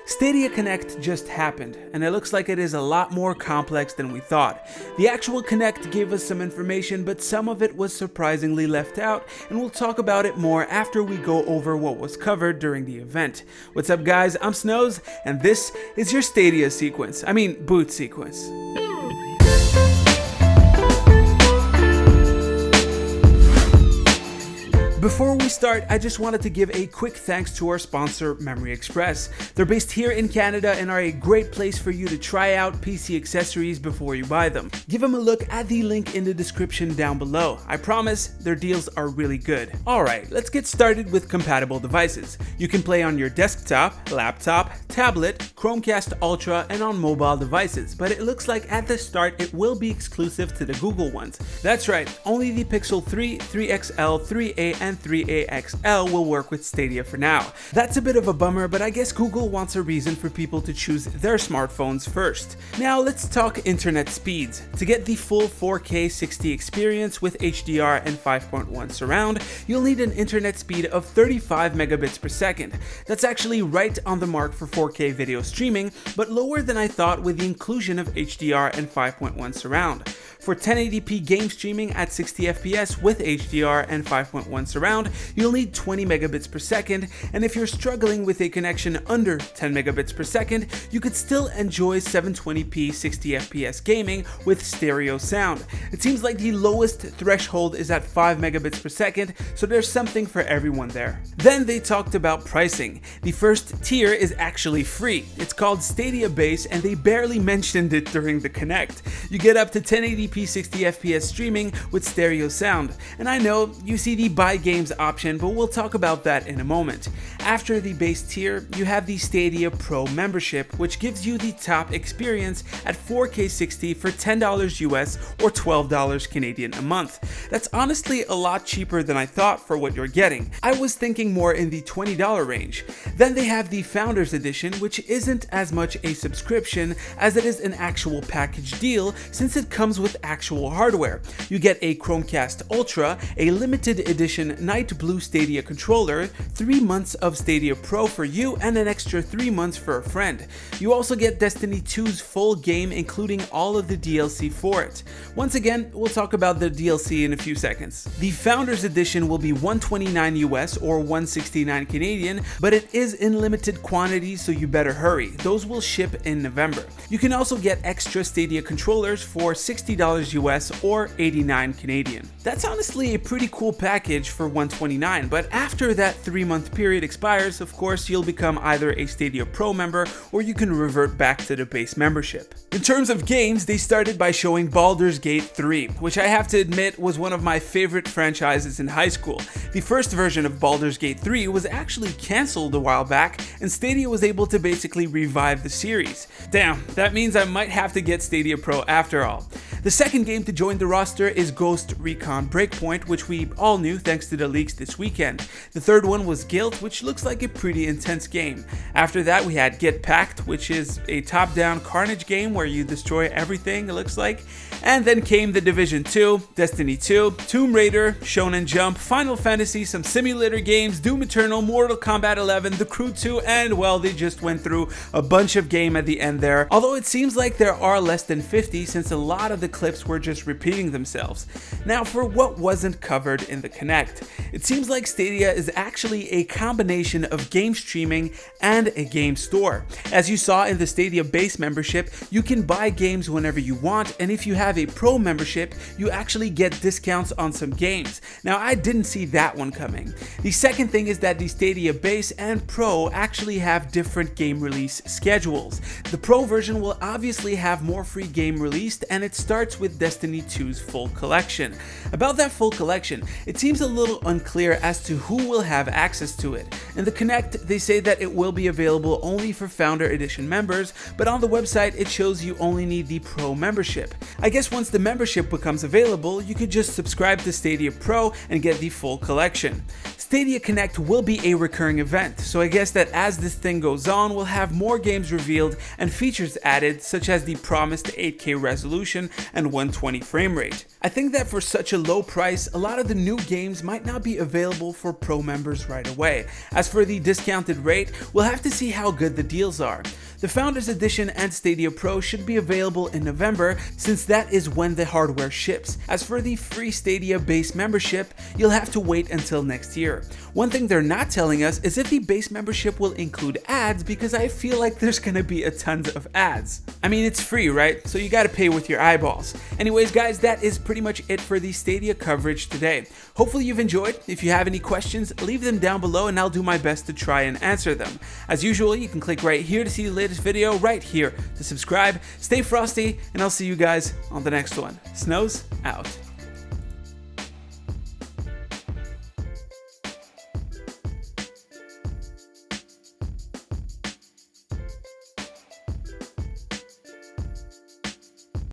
Stadia Connect just happened, and it looks like it is a lot more complex than we thought. The actual Connect gave us some information, but some of it was surprisingly left out, and we'll talk about it more after we go over what was covered during the event. What's up guys, I'm Snows, and this is your Stadia boot sequence. Before we start, I just wanted to give a quick thanks to our sponsor, Memory Express. They're based here in Canada and are a great place for you to try out PC accessories before you buy them. Give them a look at the link in the description down below. I promise their deals are really good. Alright, let's get started with compatible devices. You can play on your desktop, laptop, tablet, ChromeCast Ultra, and on mobile devices, but it looks like at the start it will be exclusive to the Google ones. That's right, only the Pixel 3, 3XL, 3A, and 3A XL will work with Stadia for now. That's a bit of a bummer, but I guess Google wants a reason for people to choose their smartphones first. Now let's talk internet speeds. To get the full 4K 60 experience with HDR and 5.1 surround, you'll need an internet speed of 35 megabits per second. That's actually right on the mark for 4K video streaming, but lower than I thought with the inclusion of HDR and 5.1 surround. For 1080p game streaming at 60 FPS with HDR and 5.1 surround, you'll need 20 megabits per second, and if you're struggling with a connection under 10 megabits per second, you could still enjoy 720p 60 FPS gaming with stereo sound. It seems like the lowest threshold is at 5 megabits per second, so there's something for everyone there. Then they talked about pricing. The first tier is actually free. It's called Stadia Base, and they barely mentioned it during the Connect. You get up to 1080p 60 FPS streaming with stereo sound, and I know you see the buy games option, but we'll talk about that in a moment. After the base tier, you have the Stadia Pro membership, which gives you the top experience at 4K 60 for $10 US or $12 Canadian a month. That's honestly a lot cheaper than I thought for what you're getting. I was thinking more in the $20 range. Then they have the Founders Edition, which isn't as much a subscription as it is an actual package deal since it comes with actual hardware. You get a ChromeCast Ultra, a limited edition Night Blue Stadia controller, 3 months of Stadia Pro for you, and an extra 3 months for a friend. You also get Destiny 2's full game, including all of the DLC for it. Once again, we'll talk about the DLC in a few seconds. The Founders Edition will be $129 US or $169 Canadian, but it is in limited quantities, so you better hurry. Those will ship in November. You can also get extra Stadia controllers for $60 US or $89 Canadian. That's honestly a pretty cool package for $129, but after that 3-month period expires, of course, you'll become either a Stadia Pro member or you can revert back to the base membership. In terms of games, they started by showing Baldur's Gate 3, which I have to admit was one of my favorite franchises in high school. The first version of Baldur's Gate 3 was actually cancelled a while back, and Stadia was able to basically revive the series. Damn, that means I might have to get Stadia Pro after all. The second game to join the roster is Ghost Recon Breakpoint, which we all knew thanks to the leaks this weekend. The third one was Guilt, which looks like a pretty intense game. After that we had Get Packed, which is a top-down Carnage game where you destroy everything, it looks like. And then came The Division 2, Destiny 2, Tomb Raider, Shonen Jump, Final Fantasy, some simulator games, Doom Eternal, Mortal Kombat 11, The Crew 2, and well, they just went through a bunch of game at the end there. Although it seems like there are less than 50 since a lot of the clips were just repeating themselves. Now for what wasn't covered in the Connect. It seems like Stadia is actually a combination of game streaming and a game store. As you saw in the Stadia base membership, you can buy games whenever you want, and if you have a Pro membership, you actually get discounts on some games. Now I didn't see that one coming. The second thing is that the Stadia base and Pro actually have different game release schedules. The Pro version will obviously have more free game released, and it starts with Destiny 2's full collection. About that full collection, it seems a little unclear as to who will have access to it. In the Connect, they say that it will be available only for Founder Edition members, but on the website it shows you only need the Pro membership. I guess once the membership becomes available, you could just subscribe to Stadia Pro and get the full collection. Stadia Connect will be a recurring event, so I guess that as this thing goes on, we'll have have more games revealed and features added, such as the promised 8K resolution and 120 frame rate. I think that for such a low price, a lot of the new games might not be available for Pro members right away. As for the discounted rate, we'll have to see how good the deals are. The Founders Edition and Stadia Pro should be available in November, since that is when the hardware ships. As for the free Stadia base membership, you'll have to wait until next year. One thing they're not telling us is if the base membership will include ads, because I feel like there's gonna be a ton of ads. I mean, it's free, right? So you gotta pay with your eyeballs. Anyways, guys, that is pretty much it for the Stadia coverage today. Hopefully you've enjoyed. If you have any questions, leave them down below and I'll do my best to try and answer them. As usual, you can click right here to see the latest video, right here to subscribe. Stay frosty, and I'll see you guys on the next one. Snows out.